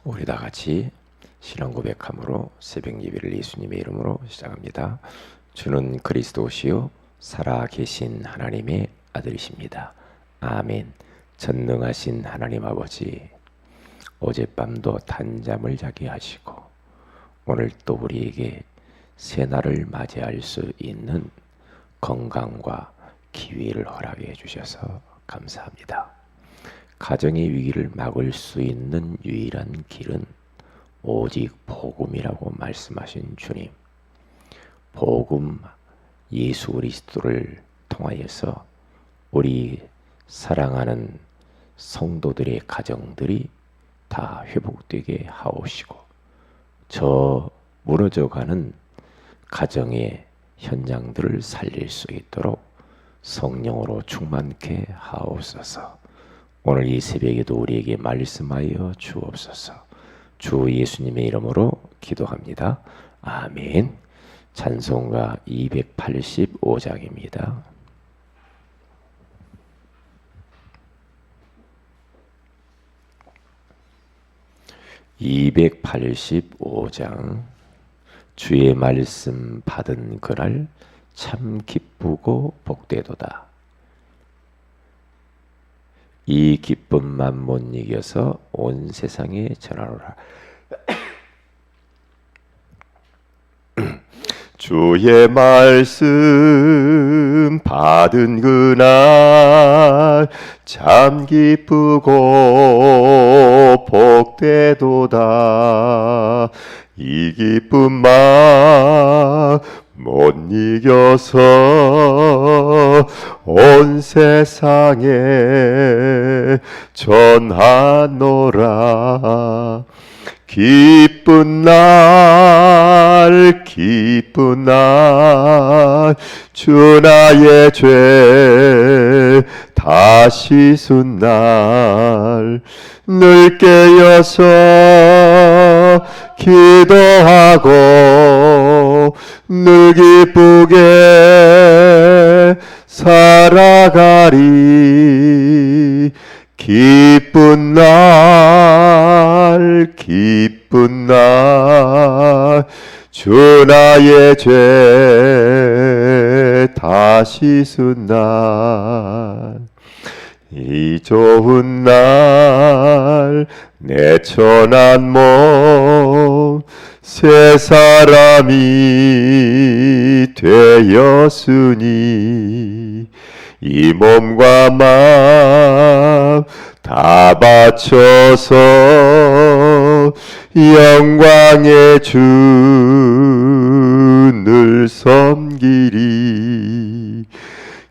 우리 다 같이 신앙 고백함으로 새벽 예배를 예수님의 이름으로 시작합니다. 주는 그리스도시요 살아계신 하나님의 아들이십니다. 아멘. 전능하신 하나님 아버지, 어젯밤도 단잠을 자게 하시고 오늘 또 우리에게 새날을 맞이할 수 있는 건강과 기회를 허락해 주셔서 감사합니다. 가정의 위기를 막을 수 있는 유일한 길은 오직 복음이라고 말씀하신 주님, 복음 예수 그리스도를 통하여서 우리 사랑하는 성도들의 가정들이 다 회복되게 하옵시고, 저 무너져가는 가정의 현장들을 살릴 수 있도록 성령으로 충만케 하옵소서. 오늘 이 새벽에도 우리에게 말씀하여 주옵소서. 주 예수님의 이름으로 기도합니다. 아멘. 찬송가 285장입니다. (285장) 주의 말씀 받은 그날 참 기쁘고 복되도다. 이 기쁨만 못 이겨서 온 세상에 전하노라. 주의 말씀 받은 그날 참 기쁘고 복되도다. 이 기쁨만 못 이겨서 온 세상에 전하노라. 기쁜 날 기쁜 날 주 나의 죄 다 씻은 날 늘 깨어서 기도하고 늘 기쁘게 살아가리. 기쁜 날 기쁜 날 주 나의 죄 다 씻은 날 이 좋은 날 내 천한 몸 새 사람이 되었으니 이 몸과 마음 다 바쳐서 영광의 주를 섬기리.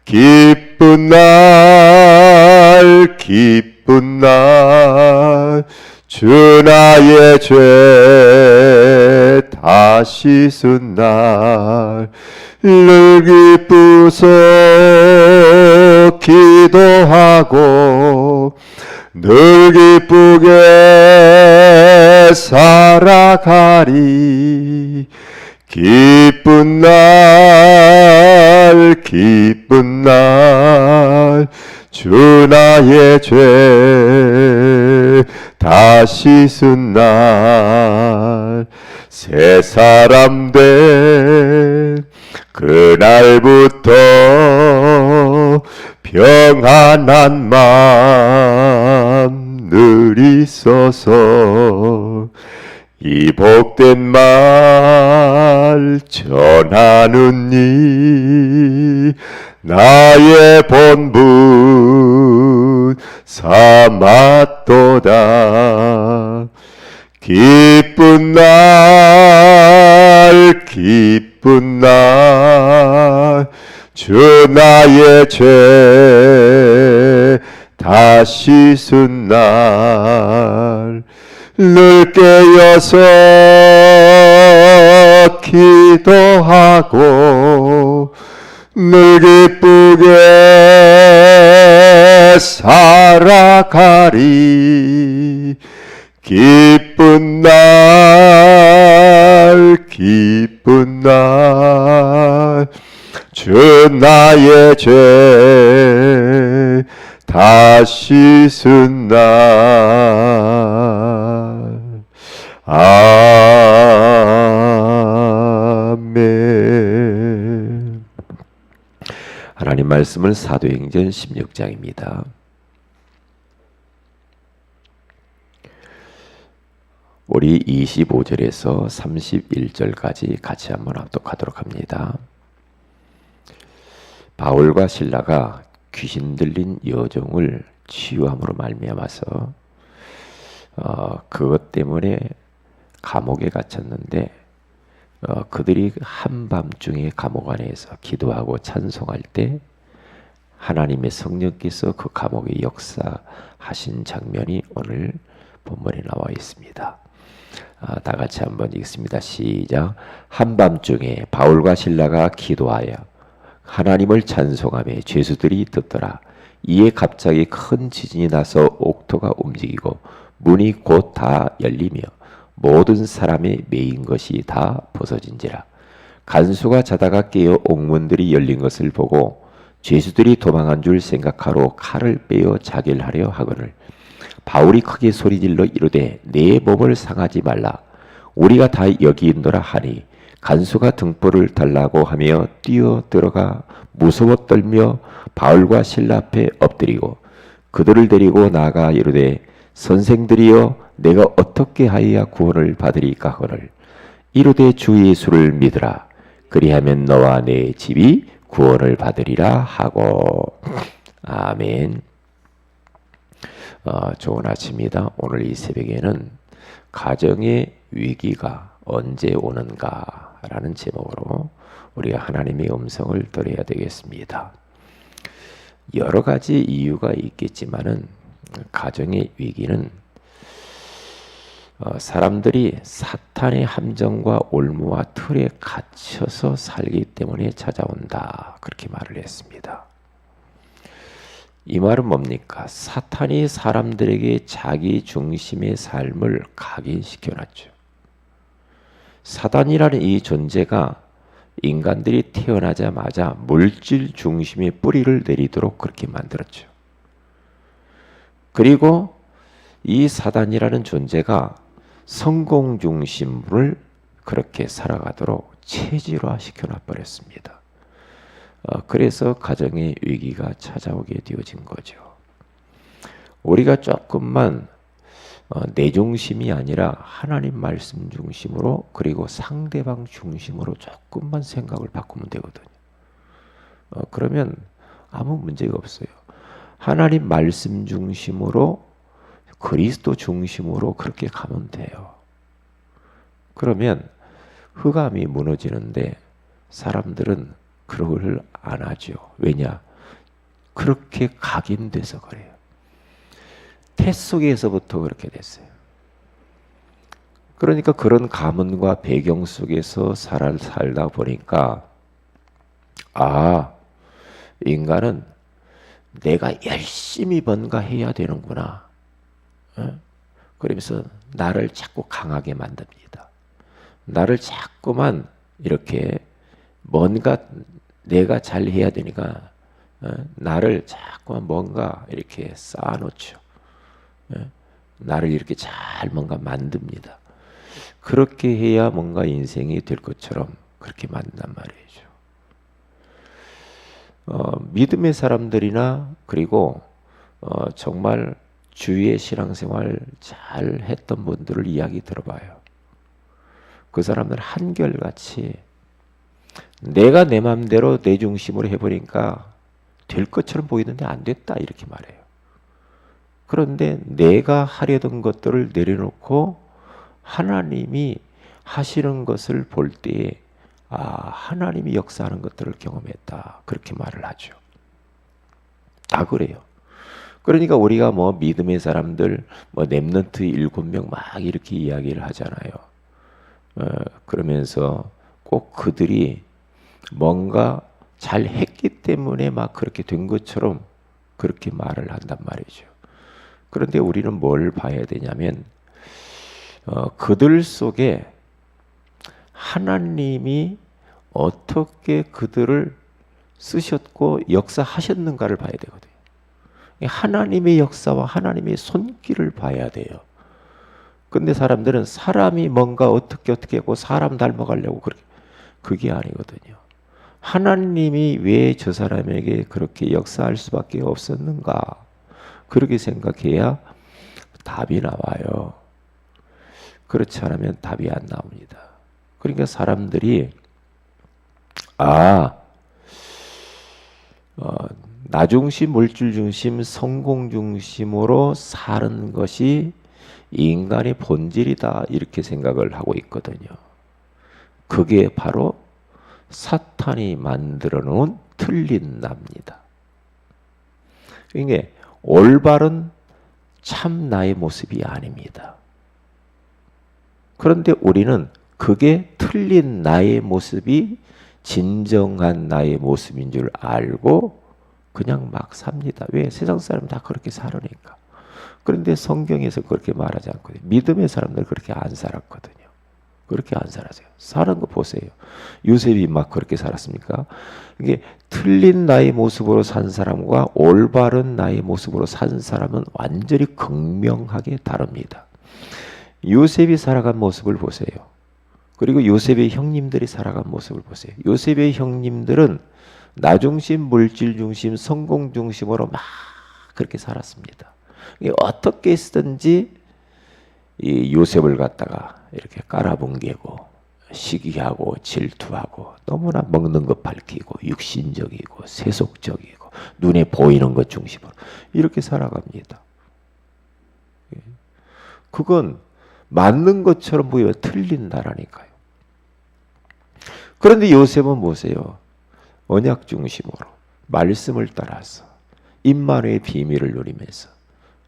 기쁜 날 기쁜 날 주 나의 죄 다 씻은 날 늘 기쁘소 기도하고 늘 기쁘게 살아가리. 기쁜 날 기쁜 날 주 나의 죄 다 씻은 날 새 사람 된 그날부터 평안한 마음 늘 있어서 이 복된 말 전하느니 나의 본분 삼았도다. 기쁜 날 기쁜 날 주 나의 죄 다 씻은 날 늘 깨어서 기도하고 늘 기쁘게 살아가리. 기쁜 날 기쁜 날 주 나의 죄 다 씻은 날 말씀은 사도행전 16장입니다. 우리 25절에서 31절까지 같이 한번 합독하도록 합니다. 바울과 실라가 귀신 들린 여종을 치유함으로 말미암아서 그것 때문에 감옥에 갇혔는데 그들이 한밤중에 감옥 안에서 기도하고 찬송할 때 하나님의 성령께서 그 감옥에 역사하신 장면이 오늘 본문에 나와 있습니다. 다 같이 한번 읽습니다. 시작. 한밤중에 바울과 실라가 기도하여 하나님을 찬송하며 죄수들이 듣더라. 이에 갑자기 큰 지진이 나서 옥토가 움직이고 문이 곧 다 열리며 모든 사람의 매인 것이 다 벗어진지라. 간수가 자다가 깨어 옥문들이 열린 것을 보고 죄수들이 도망한 줄 생각하러 칼을 빼어 자기를 하려 하거늘 바울이 크게 소리질러 이르되 내 몸을 상하지 말라. 우리가 다 여기 있노라 하니 간수가 등불을 달라고 하며 뛰어 들어가 무서워 떨며 바울과 실라 앞에 엎드리고 그들을 데리고 나아가 이르되 선생들이여 내가 어떻게 하여야 구원을 받으리까 하거늘 이르되 주 예수를 믿으라. 그리하면 너와 내 집이 구원을 받으리라 하고. 아멘. 좋은 아침입니다. 오늘 이 새벽에는 가정의 위기가 언제 오는가 라는 제목으로 우리가 하나님의 음성을 들어야 되겠습니다. 여러 가지 이유가 있겠지만은 가정의 위기는 사람들이 사탄의 함정과 올무와 틀에 갇혀서 살기 때문에 찾아온다, 그렇게 말을 했습니다. 이 말은 뭡니까? 사탄이 사람들에게 자기 중심의 삶을 각인시켜놨죠. 사단이라는 이 존재가 인간들이 태어나자마자 물질 중심의 뿌리를 내리도록 그렇게 만들었죠. 그리고 이 사단이라는 존재가 성공 중심을 그렇게 살아가도록 체질화 시켜놔 버렸습니다. 그래서 가정의 위기가 찾아오게 되어진 거죠. 우리가 조금만 내 중심이 아니라 하나님 말씀 중심으로 그리고 상대방 중심으로 조금만 생각을 바꾸면 되거든요. 그러면 아무 문제가 없어요. 하나님 말씀 중심으로 그리스도 중심으로 그렇게 가면 돼요. 그러면 흑암이 무너지는데 사람들은 그걸 안 하죠. 왜냐? 그렇게 각인돼서 그래요. 태 속에서부터 그렇게 됐어요. 그러니까 그런 가문과 배경 속에서 살다 보니까 인간은 내가 열심히 뭔가 해야 되는구나. 그러면서 나를 자꾸 강하게 만듭니다. 나를 자꾸만 이렇게 뭔가 내가 잘 해야 되니까 나를 자꾸만 뭔가 이렇게 쌓아놓죠. 나를 이렇게 잘 뭔가 만듭니다. 그렇게 해야 뭔가 인생이 될 것처럼 그렇게 만든단 말이죠. 믿음의 사람들이나 그리고 정말 주위의 신앙생활 잘 했던 분들을 이야기 들어봐요. 그 사람들은 한결같이 내가 내 마음대로 내 중심으로 해보니까 될 것처럼 보이는데 안 됐다, 이렇게 말해요. 그런데 내가 하려던 것들을 내려놓고 하나님이 하시는 것을 볼 때에 하나님이 역사하는 것들을 경험했다, 그렇게 말을 하죠. 다 그래요. 그러니까 우리가 믿음의 사람들 렘넌트 7명 막 이렇게 이야기를 하잖아요. 그러면서 꼭 그들이 뭔가 잘 했기 때문에 막 그렇게 된 것처럼 그렇게 말을 한단 말이죠. 그런데 우리는 뭘 봐야 되냐면 그들 속에 하나님이 어떻게 그들을 쓰셨고 역사하셨는가를 봐야 되거든요. 하나님의 역사와 하나님의 손길을 봐야 돼요. 근데 사람들은 사람이 뭔가 어떻게 하고 사람 닮아가려고 그게 아니거든요. 하나님이 왜 저 사람에게 그렇게 역사할 수밖에 없었는가? 그렇게 생각해야 답이 나와요. 그렇지 않으면 답이 안 나옵니다. 그러니까 사람들이 나 중심, 물질 중심, 성공 중심으로 사는 것이 인간의 본질이다 이렇게 생각을 하고 있거든요. 그게 바로 사탄이 만들어 놓은 틀린 나입니다. 이게 올바른 참 나의 모습이 아닙니다. 그런데 우리는 그게 틀린 나의 모습이 진정한 나의 모습인 줄 알고 그냥 막 삽니다. 왜? 세상 사람 다 그렇게 살으니까. 그런데 성경에서 그렇게 말하지 않거든요. 믿음의 사람들 그렇게 안 살았거든요. 그렇게 안 살았어요. 사는 거 보세요. 요셉이 막 그렇게 살았습니까? 이게 틀린 나의 모습으로 산 사람과 올바른 나의 모습으로 산 사람은 완전히 극명하게 다릅니다. 요셉이 살아간 모습을 보세요. 그리고 요셉의 형님들이 살아간 모습을 보세요. 요셉의 형님들은 나 중심, 물질 중심, 성공 중심으로 막 그렇게 살았습니다. 어떻게 쓰든지 이 요셉을 갖다가 이렇게 깔아뭉개고 시기하고 질투하고 너무나 먹는 것 밝히고 육신적이고 세속적이고 눈에 보이는 것 중심으로 이렇게 살아갑니다. 그건 맞는 것처럼 보여 틀린다라니까요. 그런데 요셉은 보세요. 언약 중심으로 말씀을 따라서 임마누의 비밀을 누리면서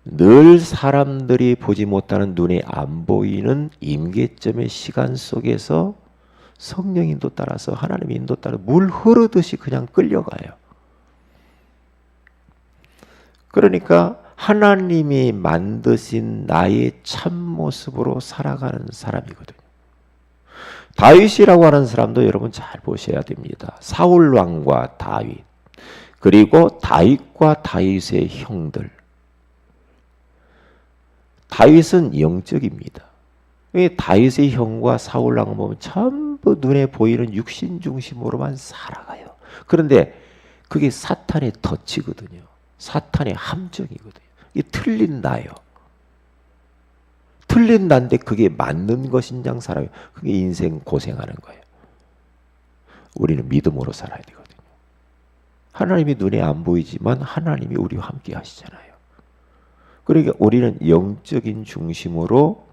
늘 사람들이 보지 못하는 눈에 안 보이는 임계점의 시간 속에서 성령 인도 따라서 하나님의 인도 따라 물 흐르듯이 그냥 끌려가요. 그러니까 하나님이 만드신 나의 참모습으로 살아가는 사람이거든요. 다윗이라고 하는 사람도 여러분 잘 보셔야 됩니다. 사울 왕과 다윗, 그리고 다윗과 다윗의 형들. 다윗은 영적입니다. 다윗의 형과 사울 왕을 보면 전부 눈에 보이는 육신 중심으로만 살아가요. 그런데 그게 사탄의 덫이거든요. 사탄의 함정이거든요. 이게 틀린 나요. 틀린 나인데 그게 맞는 것인장 살아요. 그게 인생 고생하는 거예요. 우리는 믿음으로 살아야 되거든요. 하나님이 눈에 안 보이지만 하나님이 우리와 함께 하시잖아요. 그러니까 우리는 영적인 중심으로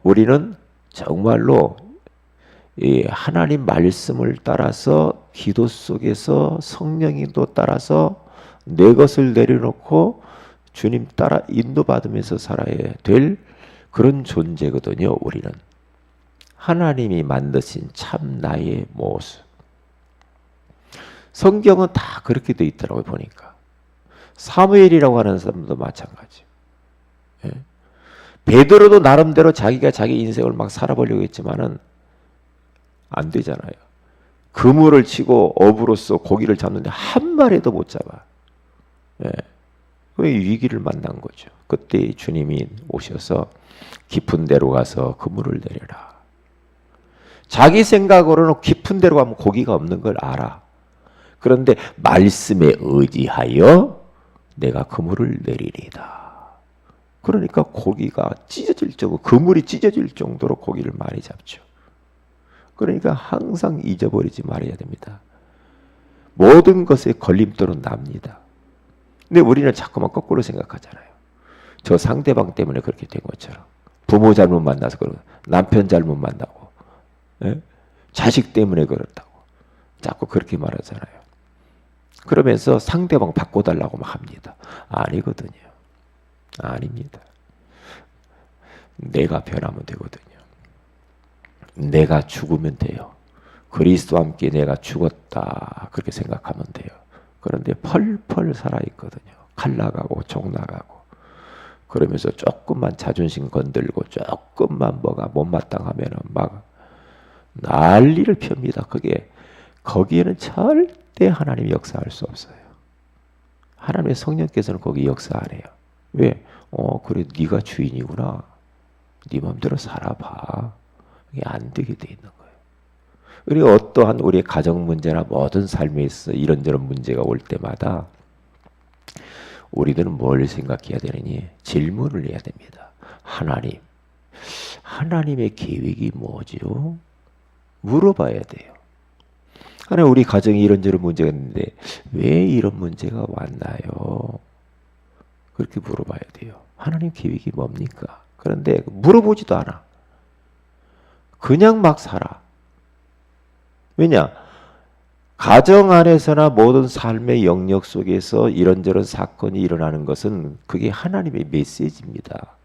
우리는 정말로 이 하나님 말씀을 따라서 기도 속에서 성령인도 따라서 내 것을 내려놓고 주님 따라 인도받으면서 살아야 될 그런 존재거든요. 우리는 하나님이 만드신 참 나의 모습. 성경은 다 그렇게 돼 있더라고요. 보니까 사무엘이라고 하는 사람도 마찬가지. 예? 베드로도 나름대로 자기가 자기 인생을 막 살아보려고 했지만은 안 되잖아요. 그물을 치고 어부로서 고기를 잡는데 한 마리도 못 잡아. 예. 위기를 만난 거죠. 그때 주님이 오셔서 깊은 데로 가서 그물을 내려라. 자기 생각으로는 깊은 데로 가면 고기가 없는 걸 알아. 그런데 말씀에 의지하여 내가 그물을 내리리다. 그러니까 고기가 찢어질 정도, 그물이 찢어질 정도로 고기를 많이 잡죠. 그러니까 항상 잊어버리지 말아야 됩니다. 모든 것에 걸림돌은 납니다. 근데 우리는 자꾸만 거꾸로 생각하잖아요. 저 상대방 때문에 그렇게 된 것처럼. 부모 잘못 만나서 그러고, 남편 잘못 만나고, 예? 자식 때문에 그렇다고. 자꾸 그렇게 말하잖아요. 그러면서 상대방 바꿔달라고 막 합니다. 아니거든요. 아닙니다. 내가 변하면 되거든요. 내가 죽으면 돼요. 그리스도와 함께 내가 죽었다 그렇게 생각하면 돼요. 그런데 펄펄 살아있거든요. 칼 나가고 종 나가고 그러면서 조금만 자존심 건들고 조금만 뭐가 못마땅하면은 막 난리를 펴니다. 그게 거기에는 절대 하나님이 역사할 수 없어요. 하나님의 성령께서는 거기 역사 안 해요. 왜? 그래 네가 주인이구나. 네 마음대로 살아봐. 이게 안 되게 돼 있는 거예요. 우리 어떠한 우리의 가정 문제나 모든 삶에 있어 이런저런 문제가 올 때마다 우리들은 뭘 생각해야 되느니 질문을 해야 됩니다. 하나님의 계획이 뭐지요? 물어봐야 돼요. 하나님, 우리 가정에 이런저런 문제가 있는데 왜 이런 문제가 왔나요? 그렇게 물어봐야 돼요. 하나님 계획이 뭡니까? 그런데 물어보지도 않아. 그냥 막 살아. 왜냐? 가정 안에서나 모든 삶의 영역 속에서 이런저런 사건이 일어나는 것은 그게 하나님의 메시지입니다.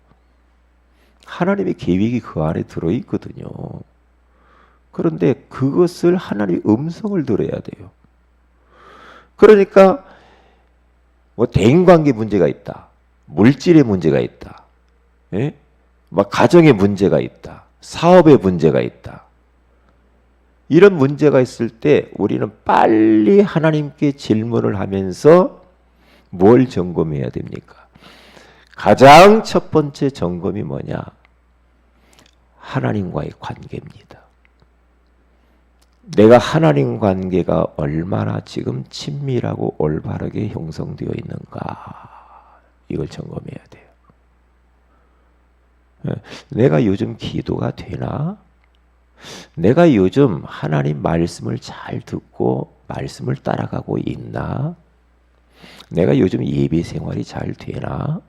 하나님의 계획이 그 안에 들어있거든요. 그런데 그것을 하나님의 음성을 들어야 돼요. 그러니까 뭐 대인관계 문제가 있다. 물질의 문제가 있다. 예? 막 가정의 문제가 있다. 사업의 문제가 있다. 이런 문제가 있을 때 우리는 빨리 하나님께 질문을 하면서 뭘 점검해야 됩니까? 가장 첫 번째 점검이 뭐냐? 하나님과의 관계입니다. 내가 하나님 관계가 얼마나 지금 친밀하고 올바르게 형성되어 있는가, 이걸 점검해야 돼요. 내가 요즘 기도가 되나? 내가 요즘 하나님 말씀을 잘 듣고 말씀을 따라가고 있나? 내가 요즘 예배 생활이 잘 되나?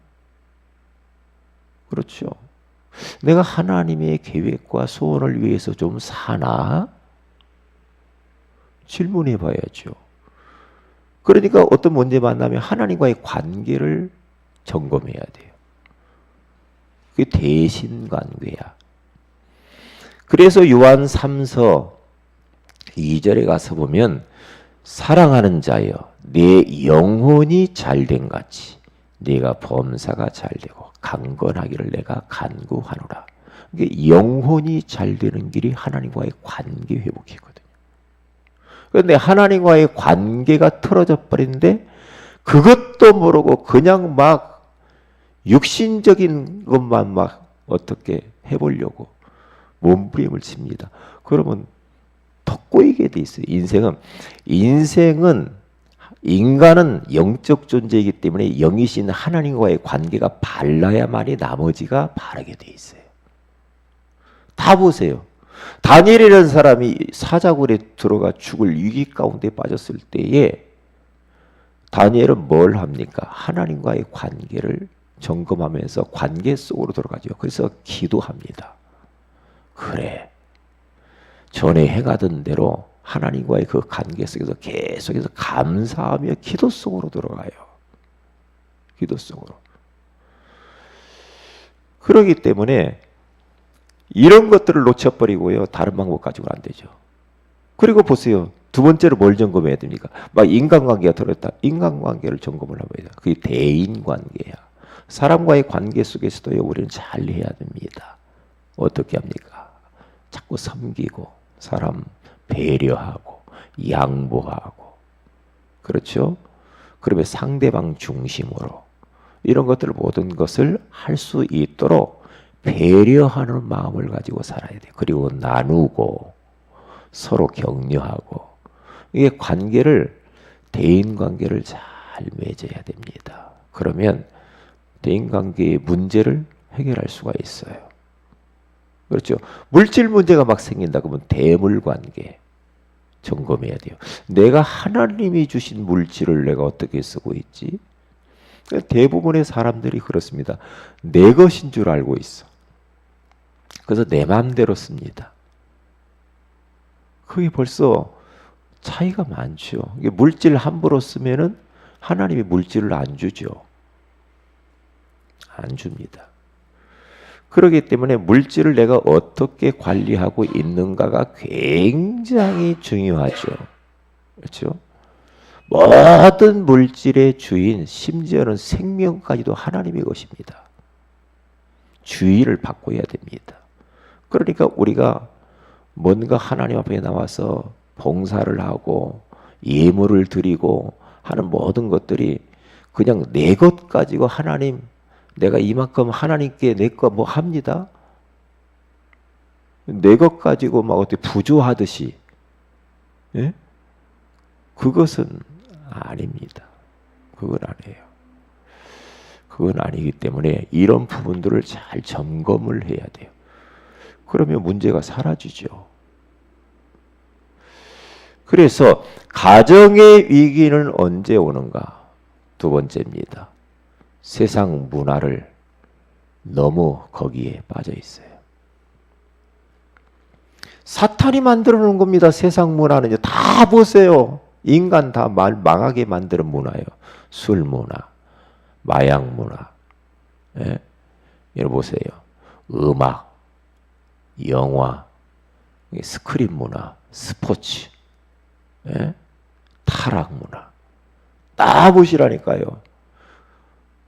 그렇죠. 내가 하나님의 계획과 소원을 위해서 좀 사나? 질문해 봐야죠. 그러니까 어떤 문제 만나면 하나님과의 관계를 점검해야 돼요. 그게 대신 관계야. 그래서 요한 3서 2절에 가서 보면 사랑하는 자여 내 영혼이 잘된 같이 네가 범사가 잘되고 강건하기를 내가 간구하노라. 이게 영혼이 잘되는 길이 하나님과의 관계 회복이거든요. 그런데 하나님과의 관계가 틀어져 버린데 그것도 모르고 그냥 막 육신적인 것만 막 어떻게 해보려고 몸부림을 칩니다. 그러면 더 꼬이게 돼 있어요. 인간은 영적 존재이기 때문에 영이신 하나님과의 관계가 발라야만이 나머지가 바르게 돼 있어요. 다 보세요. 다니엘이라는 사람이 사자굴에 들어가 죽을 위기 가운데 빠졌을 때에 다니엘은 뭘 합니까? 하나님과의 관계를 점검하면서 관계 속으로 들어가죠. 그래서 기도합니다. 그래, 전에 행하던 대로 하나님과의 그 관계 속에서 계속해서 감사하며 기도 속으로 들어가요. 기도 속으로. 그렇기 때문에 이런 것들을 놓쳐버리고요. 다른 방법 가지고는 안 되죠. 그리고 보세요. 두 번째로 뭘 점검해야 됩니까? 막 인간관계가 들어있다. 인간관계를 점검을 해봐야 돼요. 그게 대인관계야. 사람과의 관계 속에서도요. 우리는 잘 해야 됩니다. 어떻게 합니까? 자꾸 섬기고 사람 배려하고 양보하고, 그렇죠? 그러면 상대방 중심으로 이런 것들 모든 것을 할 수 있도록 배려하는 마음을 가지고 살아야 돼요. 그리고 나누고 서로 격려하고, 이게 대인관계를 잘 맺어야 됩니다. 그러면 대인관계의 문제를 해결할 수가 있어요. 그렇죠. 물질 문제가 막 생긴다 그러면 대물관계 점검해야 돼요. 내가 하나님이 주신 물질을 내가 어떻게 쓰고 있지? 대부분의 사람들이 그렇습니다. 내 것인 줄 알고 있어. 그래서 내 마음대로 씁니다. 그게 벌써 차이가 많죠. 이게 물질 함부로 쓰면은 하나님이 물질을 안 주죠. 안 줍니다. 그렇기 때문에 물질을 내가 어떻게 관리하고 있는가가 굉장히 중요하죠. 그렇죠? 모든 물질의 주인, 심지어는 생명까지도 하나님의 것입니다. 주의를 바꿔야 됩니다. 그러니까 우리가 뭔가 하나님 앞에 나와서 봉사를 하고 예물을 드리고 하는 모든 것들이 그냥 내 것 가지고 하나님, 내가 이만큼 하나님께 내 거 뭐 합니다. 내 것 가지고 막 어떻게 부조하듯이 예? 그것은 아닙니다. 그건 아니에요. 그건 아니기 때문에 이런 부분들을 잘 점검을 해야 돼요. 그러면 문제가 사라지죠. 그래서 가정의 위기는 언제 오는가? 두 번째입니다. 세상 문화를 너무 거기에 빠져 있어요. 사탄이 만들어 놓은 겁니다. 세상 문화는요. 다 보세요. 인간 다 망하게 만드는 문화예요. 술 문화, 마약 문화. 예? 여러분 보세요. 음악, 영화, 스크린 문화, 스포츠, 예? 타락 문화. 다 보시라니까요.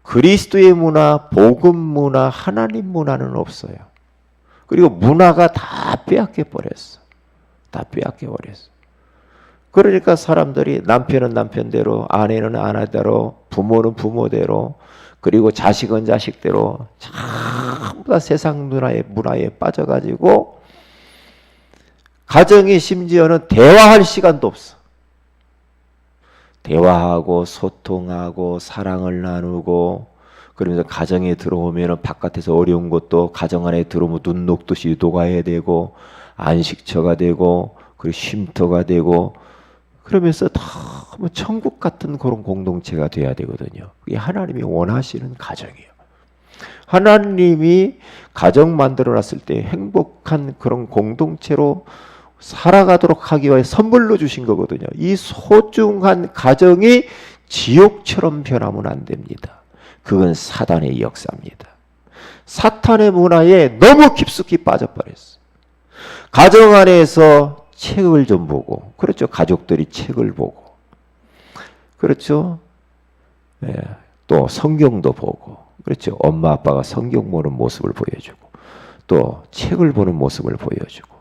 그리스도의 문화, 복음 문화, 하나님 문화는 없어요. 그리고 문화가 다 빼앗겨 버렸어. 다 빼앗겨 버렸어. 그러니까 사람들이 남편은 남편대로, 아내는 아내대로, 부모는 부모대로, 그리고 자식은 자식대로 전부 다 세상 문화에 빠져가지고 가정이 심지어는 대화할 시간도 없어. 대화하고 소통하고 사랑을 나누고 그러면서 가정에 들어오면 바깥에서 어려운 것도 가정 안에 들어오면 눈 녹듯이 녹아야 되고 안식처가 되고 그리고 쉼터가 되고 그러면서 너무 천국 같은 그런 공동체가 돼야 되거든요. 그게 하나님이 원하시는 가정이에요. 하나님이 가정 만들어놨을 때 행복한 그런 공동체로 살아가도록 하기 위해 선물로 주신 거거든요. 이 소중한 가정이 지옥처럼 변하면 안 됩니다. 그건 사단의 역사입니다. 사탄의 문화에 너무 깊숙이 빠져버렸어. 가정 안에서 책을 좀 보고, 그렇죠. 가족들이 책을 보고, 그렇죠. 네. 또 성경도 보고, 그렇죠. 엄마 아빠가 성경 보는 모습을 보여주고, 또 책을 보는 모습을 보여주고,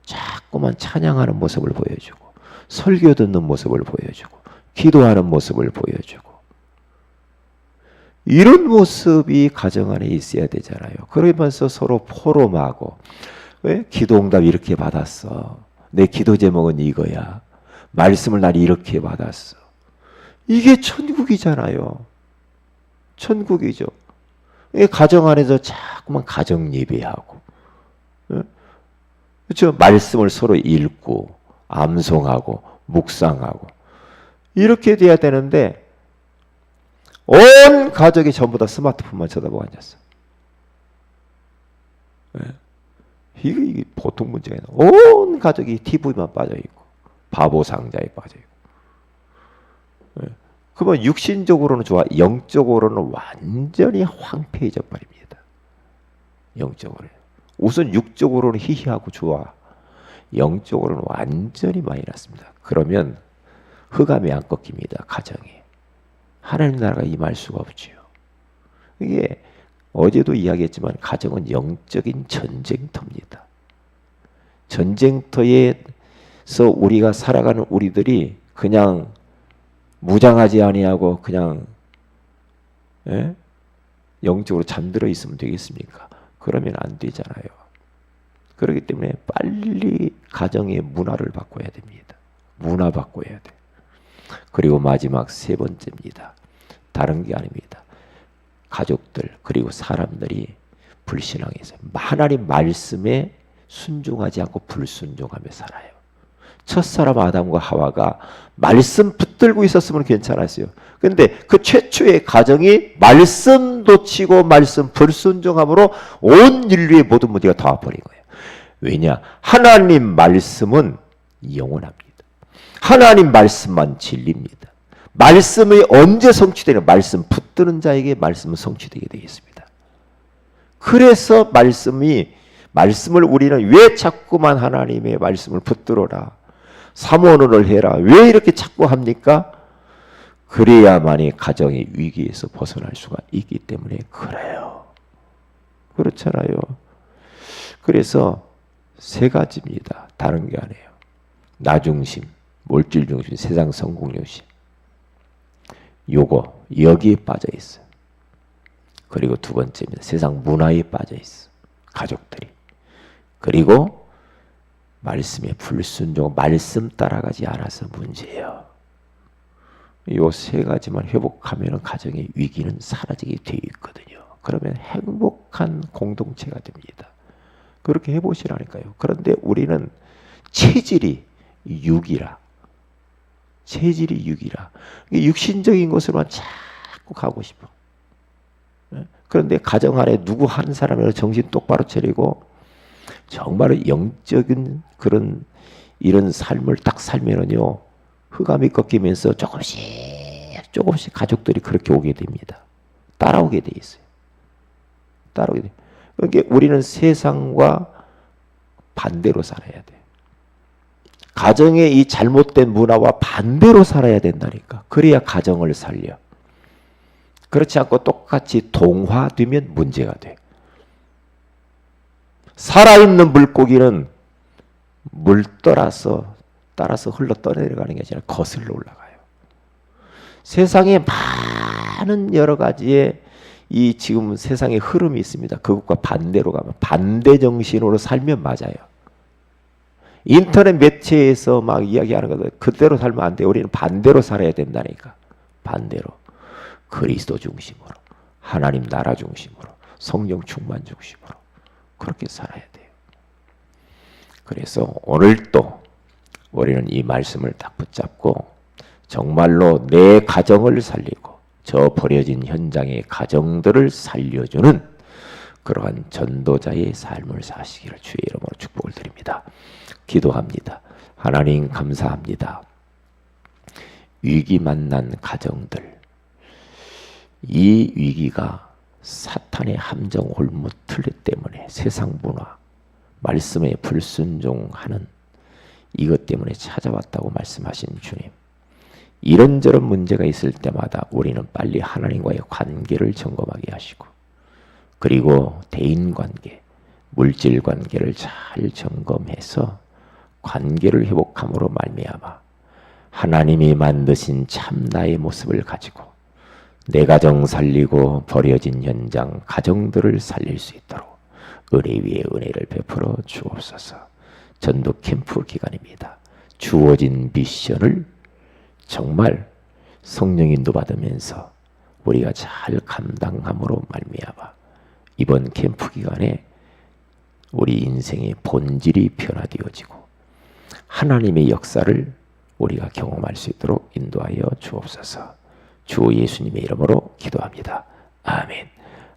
자꾸만 찬양하는 모습을 보여주고, 설교 듣는 모습을 보여주고, 기도하는 모습을 보여주고, 이런 모습이 가정 안에 있어야 되잖아요. 그러면서 서로 포럼하고, 왜? 기도응답 이렇게 받았어. 내 기도 제목은 이거야. 말씀을 난 이렇게 받았어. 이게 천국이잖아요. 천국이죠. 가정 안에서 자꾸만 가정 예배하고, 그렇죠? 말씀을 서로 읽고, 암송하고, 묵상하고, 이렇게 돼야 되는데, 온 가족이 전부 다 스마트폰만 쳐다보고 앉았어. 이게 보통 문제가 있나? 온 가족이 TV만 빠져있고, 바보 상자에 빠져있고. 그러면 육신적으로는 좋아, 영적으로는 완전히 황폐해져 버립니다. 영적으로. 우선 육적으로는 희희하고 좋아. 영적으로는 완전히 많이 났습니다. 그러면 흑암이 안 꺾입니다. 가정이. 하나님 나라가 임할 수가 없지요. 이게 어제도 이야기했지만 가정은 영적인 전쟁터입니다. 전쟁터에서 우리가 살아가는 우리들이 그냥 무장하지 아니하고 그냥 영적으로 잠들어 있으면 되겠습니까? 그러면 안 되잖아요. 그렇기 때문에 빨리 가정의 문화를 바꿔야 됩니다. 문화 바꿔야 돼. 그리고 마지막 세 번째입니다. 다른 게 아닙니다. 가족들 그리고 사람들이 불신앙해서 하나님 말씀에 순종하지 않고 불순종하며 살아요. 첫사람 아담과 하와가 말씀 붙들고 있었으면 괜찮았어요. 근데 그 최초의 가정이 말씀 놓치고 말씀 불순종함으로 온 인류의 모든 문제가 다 와버린 거예요. 왜냐? 하나님 말씀은 영원합니다. 하나님 말씀만 진리입니다. 말씀이 언제 성취되냐? 말씀 붙드는 자에게 말씀은 성취되게 되겠습니다. 그래서 말씀을 우리는 왜 자꾸만 하나님의 말씀을 붙들어라. 삼원을 해라. 왜 이렇게 자꾸 합니까? 그래야만이 가정의 위기에서 벗어날 수가 있기 때문에 그래요. 그렇잖아요. 그래서 세 가지입니다. 다른 게 아니에요. 나중심, 물질중심, 세상 성공중심. 요거 여기에 빠져 있어요. 그리고 두 번째입니다. 세상 문화에 빠져 있어. 가족들이. 그리고 말씀에 불순종, 말씀 따라가지 않아서 문제예요. 요 세 가지만 회복하면 가정의 위기는 사라지게 되어 있거든요. 그러면 행복한 공동체가 됩니다. 그렇게 해보시라니까요. 그런데 우리는 체질이 육이라. 체질이 육이라. 육신적인 것으로만 자꾸 가고 싶어. 그런데 가정 안에 누구 한 사람이라도 정신 똑바로 차리고 정말 영적인 그런 이런 삶을 딱 살면은요, 흑암이 꺾이면서 조금씩 가족들이 그렇게 오게 됩니다. 따라오게 돼 있어요. 따라오게 돼. 그러니까 우리는 세상과 반대로 살아야 돼. 가정의 이 잘못된 문화와 반대로 살아야 된다니까. 그래야 가정을 살려. 그렇지 않고 똑같이 동화되면 문제가 돼. 살아있는 물고기는 물 따라서 흘러 떠내려가는 게 아니라 거슬러 올라가요. 세상에 많은 여러 가지의 이 지금 세상의 흐름이 있습니다. 그것과 반대로 가면 반대 정신으로 살면 맞아요. 인터넷 매체에서 막 이야기하는 것들 그대로 살면 안 돼요. 우리는 반대로 살아야 된다니까. 반대로. 그리스도 중심으로, 하나님 나라 중심으로, 성령 충만 중심으로 그렇게 살아야 돼요. 그래서 오늘 또 우리는 이 말씀을 딱 붙잡고 정말로 내 가정을 살리고 저 버려진 현장의 가정들을 살려주는 그러한 전도자의 삶을 사시기를 주의 이름으로 축복을 드립니다. 기도합니다. 하나님 감사합니다. 위기 만난 가정들, 이 위기가 사탄의 함정 올무 틀레 때문에 세상 문화, 말씀에 불순종하는 이것 때문에 찾아왔다고 말씀하신 주님, 이런저런 문제가 있을 때마다 우리는 빨리 하나님과의 관계를 점검하게 하시고, 그리고 대인관계, 물질관계를 잘 점검해서 관계를 회복함으로 말미암아 하나님이 만드신 참나의 모습을 가지고 내 가정 살리고 버려진 현장 가정들을 살릴 수 있도록 은혜 위에 은혜를 베풀어 주옵소서. 전도 캠프 기간입니다. 주어진 미션을 정말 성령 인도 받으면서 우리가 잘 감당함으로 말미암아 이번 캠프 기간에 우리 인생의 본질이 변화되어지고 하나님의 역사를 우리가 경험할 수 있도록 인도하여 주옵소서. 주 예수님의 이름으로 기도합니다. 아멘.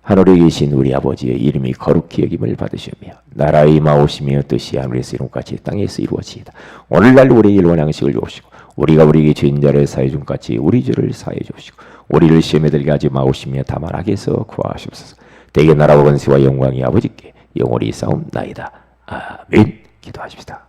하늘에 계신 우리 아버지의 이름이 거룩히 여김을 받으시며 나라의 임하오시며 뜻이 하늘에서 이룬같이 땅에서 이루어지이다. 오늘날 우리에게 일원 양식을 주옵시고 우리가 우리에게 죄인 자를 사해 준 같이 우리 죄를 사해 주옵시고 우리를 시험에 들게 하지 마오시며 다만 악에서 구하시옵소서. 대개 나라와 권세와 영광이 아버지께 영원히 싸움나이다. 아멘. 기도하십시다.